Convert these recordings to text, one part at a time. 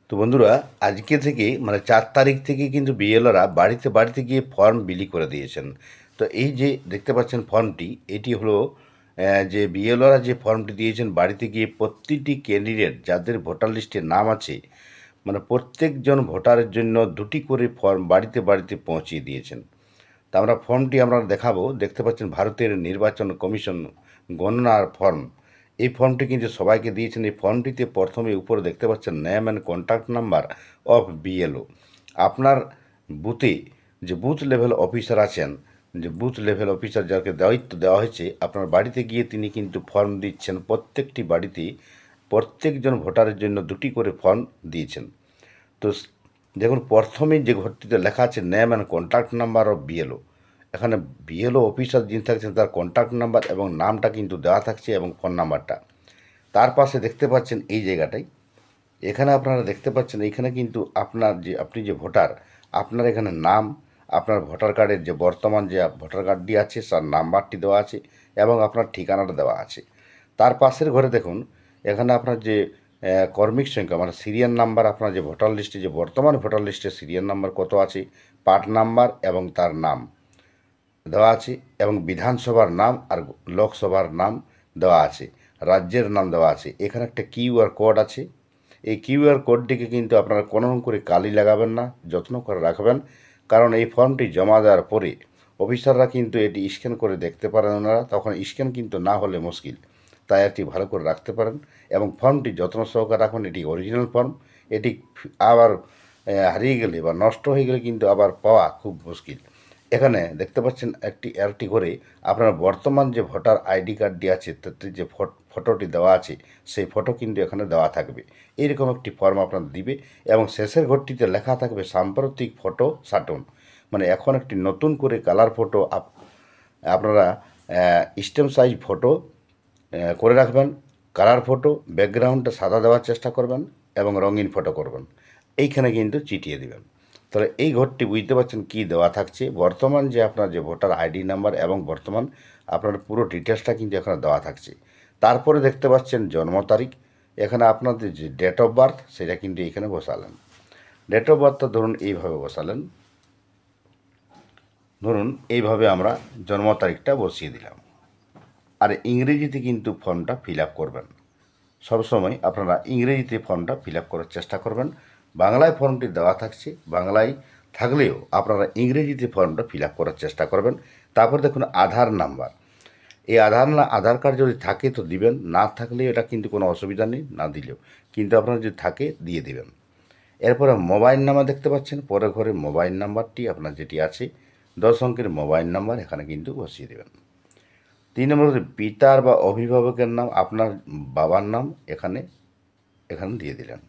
তো বন্ধুরা, আজকে থেকে মানে 4 তারিখ থেকে কিন্তু বিএলওরা বাড়িতে বাড়িতে গিয়ে ফর্ম বিলি করে দিয়েছেন। তো এই যে দেখতে পাচ্ছেন ফর্মটি, এটি হলো যে বিএলওরা যে ফর্মটি দিয়েছেন বাড়িতে গিয়ে প্রতিটি ক্যান্ডিডেট যাদের ভোটার লিস্টে নাম আছে, মানে প্রত্যেকজন ভোটারের জন্য 2টি করে ফর্ম বাড়িতে বাড়িতে পৌঁছিয়ে দিয়েছেন। তা আমরা ফর্মটি আমরা দেখাবো। দেখতে পাচ্ছেন ভারতের নির্বাচন কমিশন গণনার ফর্ম। এই ফর্মটি কিন্তু সবাইকে দিয়েছেন। এই ফর্মটিতে প্রথমে উপরে দেখতে পাচ্ছেন name and contact number of BLO. আপনার বুথে যে বুথ লেভেল অফিসার আছেন, যে বুথ লেভেল অফিসার যাকে দায়িত্ব দেওয়া হয়েছে, আপনার বাড়িতে গিয়ে তিনি কিন্তু ফর্ম দিচ্ছেন। প্রত্যেকটি বাড়িতে প্রত্যেকজন ভোটারের জন্য 2টি করে ফর্ম দিয়েছেন। তো দেখুন, প্রথমেই যে ঘরটিতে লেখা আছে name and contact number of BLO, এখানে বিএলও অফিসার যিনি থাকছেন তার কন্ট্যাক্ট নাম্বার এবং নামটা কিন্তু দেওয়া থাকছে এবং ফোন নাম্বারটা। তার পাশে দেখতে পাচ্ছেন এই জায়গাটায়, এখানে আপনারা দেখতে পাচ্ছেন এইখানে কিন্তু আপনি যে ভোটার, আপনার এখানে নাম, আপনার ভোটার কার্ডের যে বর্তমান যে ভোটার কার্ডটি আছে তার নাম্বারটি দেওয়া আছে এবং আপনার ঠিকানাটা দেওয়া আছে। তার পাশের ঘরে দেখুন, এখানে আপনার যে কর্মিক সংখ্যা মানে সিরিয়াল নাম্বার, আপনার যে ভোটার লিস্টে যে বর্তমান ভোটার লিস্টে সিরিয়াল নাম্বার কত আছে, পার্ট নাম্বার এবং তার নাম দেওয়া আছে এবং বিধানসভার নাম আর লোকসভার নাম দেওয়া আছে, রাজ্যের নাম দেওয়া আছে। এখানে একটা কিউআর কোড আছে। এই কিউআর কোডটিকে কিন্তু আপনারা কোনো করে কালি লাগাবেন না, যত্ন করে রাখবেন, কারণ এই ফর্মটি জমা দেওয়ার পরে অফিসাররা কিন্তু এটি স্ক্যান করে দেখতে পারেন ওনারা, তখন স্ক্যান কিন্তু না হলে মুশকিল। তাই এটি ভালো করে রাখতে পারেন এবং ফর্মটি যত্ন সহকারে রাখুন। এটি অরিজিনাল ফর্ম। এটি আবার হারিয়ে গেলে বা নষ্ট হয়ে গেলে কিন্তু আবার পাওয়া খুব মুশকিল। এখানে দেখতে পাচ্ছেন একটি করে আপনার বর্তমান যে ভোটার আইডি কার্ডটি আছে তাতে যে ফটোটি দেওয়া আছে সেই ফটো কিন্তু এখানে দেওয়া থাকবে। এইরকম একটি ফর্ম আপনার দিবে এবং শেষের ঘরটিতে লেখা থাকবে সাম্প্রতিক ফটো সাটন, মানে এখন একটি নতুন করে কালার ফটো আপনারা স্টেম সাইজ ফটো করে রাখবেন। কালার ফটো, ব্যাকগ্রাউন্ডটা সাদা দেওয়ার চেষ্টা করবেন এবং রঙিন ফটো করবেন। এইখানে কিন্তু চিটিয়ে দিবেন। তাহলে এই ঘরটি বুঝতে পারছেন কি দেওয়া থাকছে, বর্তমান যে আপনার যে ভোটার আইডি নাম্বার এবং বর্তমান আপনার পুরো ডিটেলসটা কিন্তু এখানে দেওয়া থাকছে। তারপরে দেখতে পাচ্ছেন জন্ম তারিখ। এখানে আপনাদের যে ডেট অফ বার্থ সেটা কিন্তু এখানে বসালেন। ডেট অফ বার্থটা ধরুন এইভাবে বসালেন। ধরুন এইভাবে আমরা জন্ম তারিখটা বসিয়ে দিলাম। আর ইংরেজিতে কিন্তু ফর্মটা ফিল আপ করবেন। সবসময় আপনারা ইংরেজিতে ফর্মটা ফিল আপ করার চেষ্টা করবেন। বাংলায় ফর্মটি দেওয়া থাকছে, বাংলায় থাকলেও আপনারা ইংরেজিতে ফর্মটা ফিল আপ করার চেষ্টা করবেন। তারপর দেখুন আধার নাম্বার। এই আধার কার্ড যদি থাকে তো দিবেন, না থাকলে এটা কিন্তু কোনো অসুবিধা নেই, না দিলেও কিন্তু আপনার যদি থাকে দিয়ে দিবেন। এরপরে মোবাইল নাম্বার দেখতে পাচ্ছেন, পরের ঘরে মোবাইল নাম্বারটি আপনার যেটি আছে 10 অঙ্কের মোবাইল নাম্বার এখানে কিন্তু বসিয়ে দেবেন। 3 নম্বর হচ্ছে পিতার বা অভিভাবকের নাম, আপনার বাবার নাম এখানে এখানে দিয়ে দিলেন।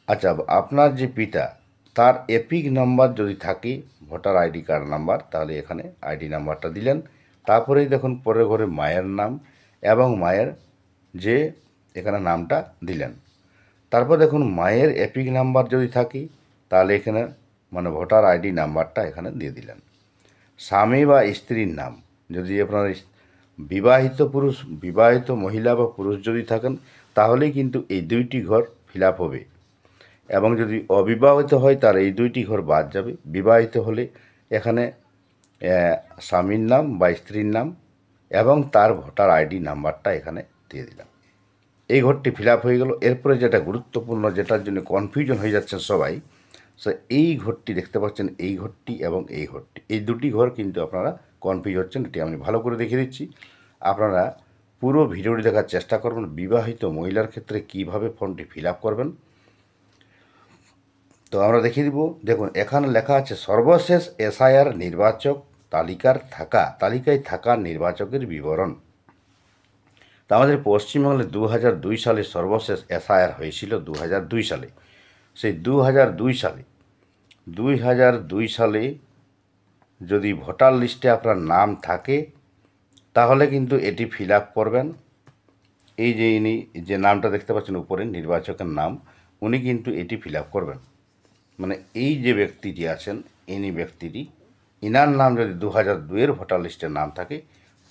আচ্ছা, আপনার যে পিতা তার এপিক নাম্বার যদি থাকে ভোটার আইডি কার্ড নাম্বার, তাহলে এখানে আইডি নাম্বারটা দিলেন। তারপরেই দেখুন পরের ঘরে মায়ের নাম এবং মায়ের যে এখানে নামটা দিলেন। তারপর দেখুন মায়ের এপিক নাম্বার যদি থাকে তাহলে এখানে মানে ভোটার আইডি নাম্বারটা এখানে দিয়ে দিলেন। স্বামী বা স্ত্রীর নাম, যদি আপনার বিবাহিত পুরুষ, বিবাহিত মহিলা বা পুরুষ যদি থাকেন তাহলেই কিন্তু এই 2টি ঘর ফিল আপ হবে এবং যদি অবিবাহিত হয় তার এই 2টি ঘর বাদ যাবে। বিবাহিত হলে এখানে স্বামীর নাম বা স্ত্রীর নাম এবং তার ভোটার আইডি নাম্বারটা এখানে দিয়ে দিলাম। এই ঘরটি ফিল আপ হয়ে গেল। এরপরে যেটা গুরুত্বপূর্ণ, যেটার জন্য কনফিউশন হয়ে যাচ্ছেন সবাই, সো এই ঘরটি দেখতে পাচ্ছেন, এই ঘরটি এবং এই ঘরটি, এই 2টি ঘর কিন্তু আপনারা কনফিউজ হচ্ছেন। এটি আমি ভালো করে দেখিয়ে দিচ্ছি, আপনারা পুরো ভিডিওটি দেখার চেষ্টা করবেন। বিবাহিত মহিলার ক্ষেত্রে কিভাবে ফর্মটি ফিল আপ করবেন তো আমরা দেখিয়ে দিব। দেখুন এখানে লেখা আছে সর্বশেষ এসআইআর নির্বাচক তালিকায় থাকা নির্বাচকের বিবরণ। তা আমাদের পশ্চিমবাংলায় 2002 সালে সর্বশেষ এসআইআর হয়েছিল 2002 সালে। সেই 2002 সালে যদি ভোটার লিস্টে আপনার নাম থাকে তাহলে কিন্তু এটি ফিল আপ করবেন। এই যে ইনি যে নামটা দেখতে পাচ্ছেন উপরে নির্বাচকের নাম, উনি কিন্তু এটি ফিল আপ করবেন। মানে এই যে ব্যক্তিটি আছেন, ইনার নাম যদি 2002-এর ভোটার লিস্টে নাম থাকে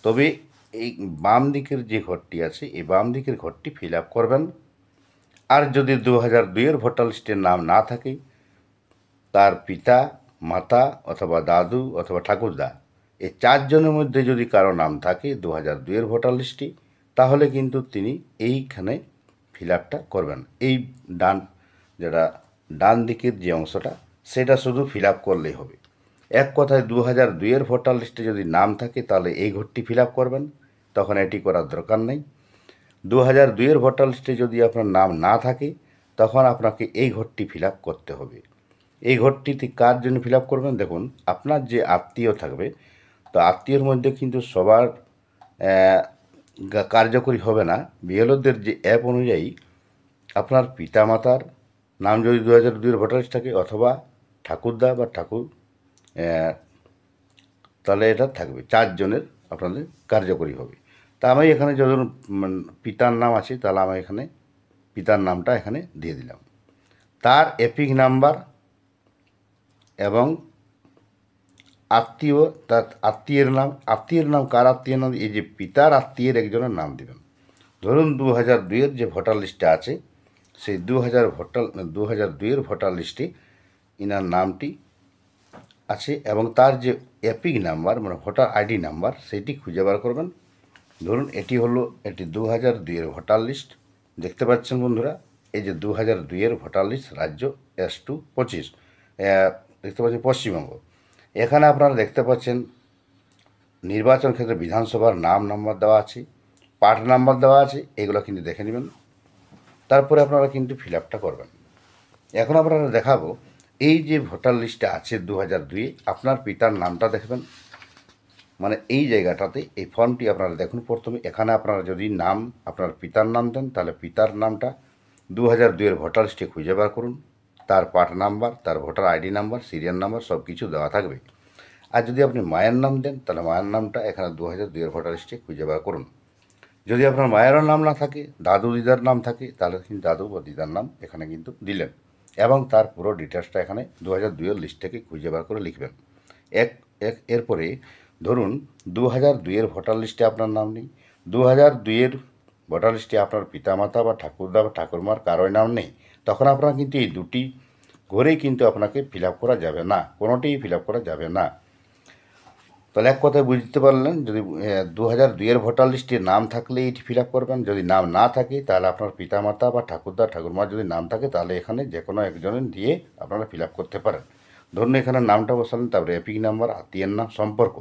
তবে এই বাম দিকের যে ঘরটি আছে এই বাম দিকের ঘরটি ফিল আপ করবেন। আর যদি 2002-এর ভোটার লিস্টের নাম না থাকে, তার পিতা, মাতা অথবা দাদু অথবা ঠাকুরদা এই চারজনের মধ্যে যদি কারো নাম থাকে 2002-এর ভোটার লিস্টে, তাহলে কিন্তু তিনি এইখানে ফিল আপটা করবেন। এই ডান যেটা ডান দিকের যে অংশটা, সেটা শুধু ফিল আপ করলেই হবে। এক কথায় 2002-এর ভোটার লিস্টে যদি নাম থাকে তাহলে এই ঘরটি ফিল আপ করবেন, তখন এটি করার দরকার নেই। 2002-এর ভোটার লিস্টে যদি আপনার নাম না থাকে, তখন আপনাকে এই ঘরটি ফিল আপ করতে হবে। এই ঘরটিতে কার জন্য ফিল আপ করবেন? দেখুন, আপনার যে আত্মীয় থাকবে, তো আত্মীয়র মধ্যে কিন্তু সবার কার্যকরী হবে না। বিএলওদের যে অ্যাপ অনুযায়ী আপনার পিতামাতার নাম যদি 2002-এর ভোটার লিস্ট থাকে, অথবা ঠাকুরদা বা ঠাকুর, তাহলে এটা থাকবে, চারজনের আপনাদের কার্যকরী হবে। তা আমি এখানে যখন পিতার নাম আছে, তাহলে আমি এখানে পিতার নামটা এখানে দিয়ে দিলাম। তার এপিক নাম্বার এবং আত্মীয়, তার আত্মীয়ের নাম কার আত্মীয় নাম, এই যে পিতার আত্মীয়ের একজনের নাম দেবেন। ধরুন 2002-এর যে ভোটার লিস্টে আছে, সেই 2002-এর ভোটার লিস্টে ইনার নামটি আছে এবং তার যে এপিক নাম্বার মানে ভোটার আইডি নাম্বার, সেটি খুঁজে বার করবেন। ধরুন এটি 2002-এর ভোটার লিস্ট। দেখতে পাচ্ছেন বন্ধুরা, এই যে 2002-এর ভোটার লিস্ট, রাজ্য S2 25, দেখতে পাচ্ছেন পশ্চিমবঙ্গ। এখানে আপনারা দেখতে পাচ্ছেন নির্বাচন ক্ষেত্রে বিধানসভার নাম নাম্বার দেওয়া আছে, পার্ট নাম্বার দেওয়া আছে, এগুলো কিন্তু দেখে নেবেন। তারপরে আপনারা কিন্তু ফিল আপটা করবেন। এখন আপনারা দেখাবো এই যে ভোটার লিস্টে আছে 2002-এ, আপনার পিতার নামটা দেখবেন। মানে এই জায়গাটাতে এই ফর্মটি আপনারা দেখুন। প্রথমে এখানে আপনারা যদি নাম আপনার পিতার নাম দেন, তাহলে পিতার নামটা 2002-এর ভোটার লিস্টে খুঁজে বার করুন। তার পার্ট নাম্বার, তার voter ID number, serial number সব কিছু দেওয়া থাকবে। আর যদি আপনি মায়ের নাম দেন, তাহলে মায়ের নামটা এখানে 2002-এর ভোটার লিস্টে খুঁজে বার করুন। যদি আপনার মায়েরও নাম না থাকে, দাদু দিদার নাম থাকে, তাহলে কিন্তু দাদু বা দিদার নাম এখানে কিন্তু দিলেন এবং তার পুরো ডিটেলসটা এখানে 2002-এর লিস্ট থেকে খুঁজে বার করে লিখবেন। এরপরে ধরুন 2002-এর ভোটার লিস্টে আপনার নাম নেই, 2002-এর ভোটার লিস্টে আপনার পিতামাতা বা ঠাকুরদা বা ঠাকুরমার কারোই নাম নেই, তখন আপনার কিন্তু এই দুটি ঘরেই কিন্তু আপনাকে ফিল আপ করা যাবে না, কোনোটিই ফিল আপ করা যাবে না। তাহলে এক কথায় বুঝতে পারলেন, যদি 2002-এর ভোটার লিস্টে নাম থাকলে এটি ফিল আপ করবেন, যদি নাম না থাকে তাহলে আপনার পিতামাতা বা ঠাকুরদা ঠাকুরমার যদি নাম থাকে, তাহলে এখানে যে কোনো একজনের দিয়ে আপনারা ফিল আপ করতে পারেন। ধরুন এখানে নামটা বসালেন, তারপরে এপিক নাম্বার, আত্মীয়ের নাম, সম্পর্ক,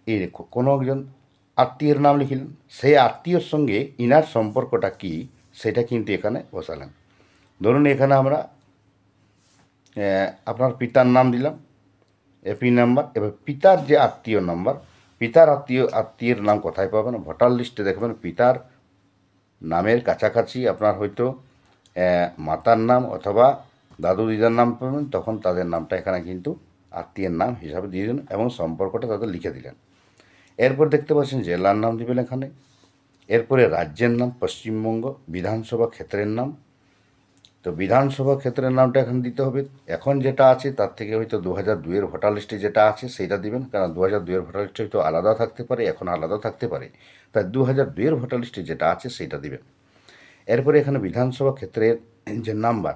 এই কোনো একজন আত্মীয়ের নাম লিখলেন, সেই আত্মীয়র সঙ্গে ইনার সম্পর্কটা কী সেটা কিন্তু এখানে বসালেন। ধরুন এখানে আমরা আপনার পিতার নাম দিলাম, এপি নাম্বার। এবার পিতার যে আত্মীয় নাম্বার, পিতার আত্মীয়ের নাম কোথায় পাবেন? ভোটার লিস্টে দেখবেন পিতার নামের কাছাকাছি আপনার হয়তো মাতার নাম অথবা দাদু দিদার নাম পাবেন, তখন তাদের নামটা এখানে কিন্তু আত্মীয়ের নাম হিসাবে দিয়ে দিলেন এবং সম্পর্কটা তাদের লিখে দিলেন। এরপর দেখতে পাচ্ছেন জেলার নাম দিবেন এখানে। এরপরে রাজ্যের নাম, পশ্চিমবঙ্গ, বিধানসভা ক্ষেত্রের নাম। তো বিধানসভা ক্ষেত্রের নামটা এখানে দিতে হবে। এখন যেটা আছে তার থেকে হয়তো 2002-এর ভোটার লিস্টে যেটা আছে সেইটা দিবেন, কারণ 2002-এর ভোটার লিস্টে হয়তো আলাদা থাকতে পারে, এখন আলাদা থাকতে পারে, তাই 2002-এর ভোটার লিস্টে যেটা আছে সেইটা দিবেন। এরপরে এখানে বিধানসভা ক্ষেত্রের যে নাম্বার,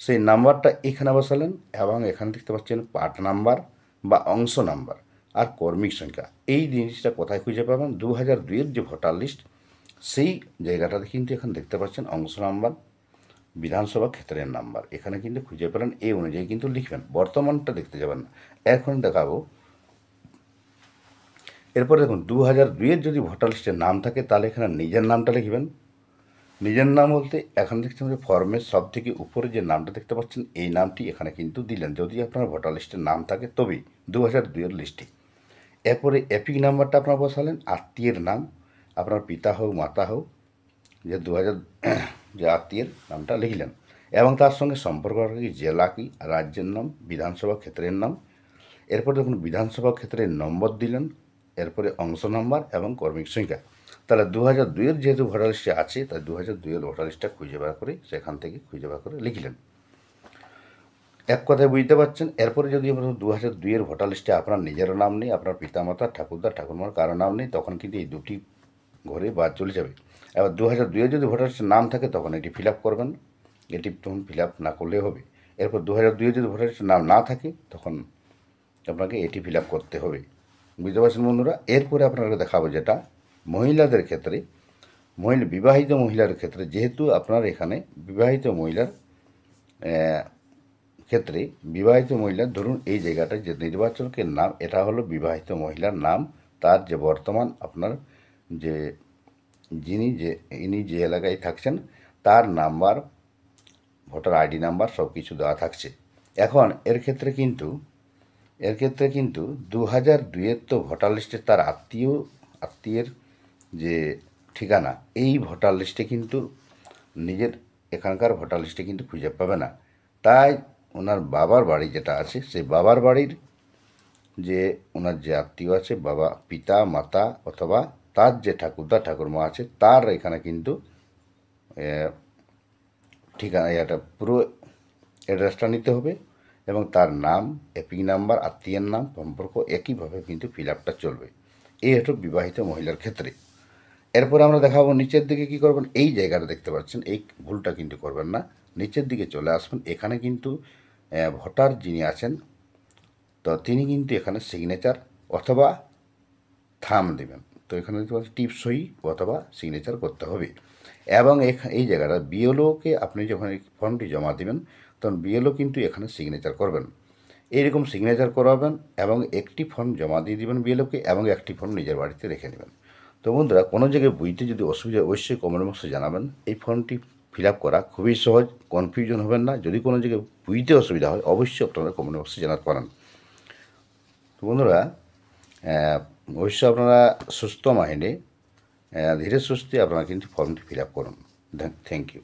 সেই নাম্বারটা এখানে বসালেন এবং এখানে দেখতে পাচ্ছেন পার্ট নাম্বার বা অংশ নাম্বার আর কর্মীর সংখ্যা। এই জিনিসটা কোথায় খুঁজে পাবেন? 2002-এর যে ভোটার লিস্ট, সেই জায়গাটাতে কিন্তু এখানে দেখতে পাচ্ছেন অংশ নাম্বার, বিধানসভা ক্ষেত্রের নাম্বার, এখানে কিন্তু খুঁজে পেলেন, এই অনুযায়ী কিন্তু লিখবেন, বর্তমানটা দেখতে যাবেন না। এখন দেখাবো, এরপরে দেখুন 2002-এর যদি ভোটার লিস্টের নাম থাকে, তাহলে এখানে নিজের নামটা লিখবেন। নিজের নাম বলতে এখন দেখছেন যে ফর্মের সব থেকে উপরে যে নামটা দেখতে পাচ্ছেন, এই নামটি এখানে কিন্তু দিলেন, যদি আপনার ভোটার লিস্টের নাম থাকে তবেই 2002-এর লিস্টে। এরপরে এপিক নাম্বারটা আপনার বসালেন, আত্মীয়ের নাম, আপনার পিতা হোক মাতা হোক, যে 2000 যে আত্মীয়ের নামটা লিখলেন এবং তার সঙ্গে সম্পর্ক কি, জেলা কি, রাজ্যের নাম, বিধানসভা ক্ষেত্রের নাম। এরপর দেখুন বিধানসভা ক্ষেত্রের নম্বর দিলেন, এরপরে অংশ নাম্বার এবং কর্মীর সংখ্যা। তাহলে 2002-এর যেহেতু ভোটার লিস্টে আছে, তাই 2002-এর ভোটার লিস্টটা খুঁজে বার করে সেখান থেকে খুঁজে বার করে লিখলেন। এক কথায় বুঝতে পারছেন। এরপরে যদি আমরা 2002-এর ভোটার লিস্টে আপনার নিজেরও নাম নেই, আপনার পিতামাতা ঠাকুরদা ঠাকুরমার কারো নাম নেই, তখন কিন্তু এই দুটি ঘরে বাদ চলে যাবে। এবার 2002-এর যদি ভোটার লিস্টে নাম থাকে, তখন এটি ফিল আপ করবেন। এটি তখন ফিল আপ না করলে হবে। এরপর 2002 যদি ভোটার লিস্টে নাম না থাকে তখন আপনাকে এটি ফিল আপ করতে হবে। বুঝতে পারছেন বন্ধুরা? এরপরে আপনাকে দেখাবো যেটা মহিলাদের ক্ষেত্রে, বিবাহিত মহিলার ক্ষেত্রে, যেহেতু আপনার এখানে বিবাহিত মহিলার ক্ষেত্রে বিবাহিত মহিলার ধরুন এই জায়গাটায় যে নির্বাচকের নাম, এটা হলো বিবাহিত মহিলার নাম, তার যে বর্তমান আপনার যে ইনি যে এলাকায় থাকছেন তার নাম্বার, ভোটার আইডি নাম্বার সব কিছু দেওয়া থাকছে। এখন এর ক্ষেত্রে কিন্তু 2002-এর তো ভোটার লিস্টে তার আত্মীয়ের যে ঠিকানা, এই ভোটার লিস্টে কিন্তু নিজের এখানকার ভোটার লিস্টে কিন্তু খুঁজে পাবে না। তাই ওনার বাবার বাড়ি যেটা আছে সেই বাবার বাড়ির যে ওনার যে আত্মীয় আছে, বাবা, পিতা, মাতা অথবা তার যে ঠাকুরদা ঠাকুরমা আছে, তার এখানে কিন্তু ঠিকানা এটা পুরো অ্যাড্রেসটা নিতে হবে এবং তার নাম, এপিক নাম্বার, আত্মীয়ের নাম, সম্পর্ক একইভাবে কিন্তু ফিল আপটা চলবে। এই হলো বিবাহিত মহিলার ক্ষেত্রে। এরপর আমরা দেখাবো নিচের দিকে কী করবেন। এই জায়গাটা দেখতে পাচ্ছেন, এই ভুলটা কিন্তু করবেন না। নিচের দিকে চলে আসবেন, এখানে কিন্তু ভোটার যিনি আছেন তো তিনি কিন্তু এখানে সিগনেচার অথবা থাম দেবেন। তো এখানে দেখতে পাচ্ছেন টিপ সই অথবা সিগনেচার করতে হবে। এবং এই জায়গাটা বিএলওকে আপনি যখন এই ফর্মটি জমা দেবেন তখন বিএলও কিন্তু এখানে সিগনেচার করবেন। এইরকম সিগনেচার করাবেন এবং একটি ফর্ম জমা দিয়ে দেবেন বিএলওকে এবং একটি ফর্ম নিজের বাড়িতে রেখে নেবেন। তো বন্ধুরা, কোনো জায়গায় বুঝতে যদি অসুবিধা অবশ্যই কমেন্ট বক্সে জানাবেন। এই ফর্মটি ফিল আপ করা খুবই সহজ, কনফিউশন হবেন না। যদি কোনো জায়গায় বুঝতে অসুবিধা হয় অবশ্যই আপনারা কমেন্ট বক্সে জানাতে পারেন। তো বন্ধুরা, অবশ্যই আপনারা সুস্থ মাইন্ডে ধীরে সুস্থে আপনারা কিন্তু ফর্মটি ফিল আপ করুন। Thank you.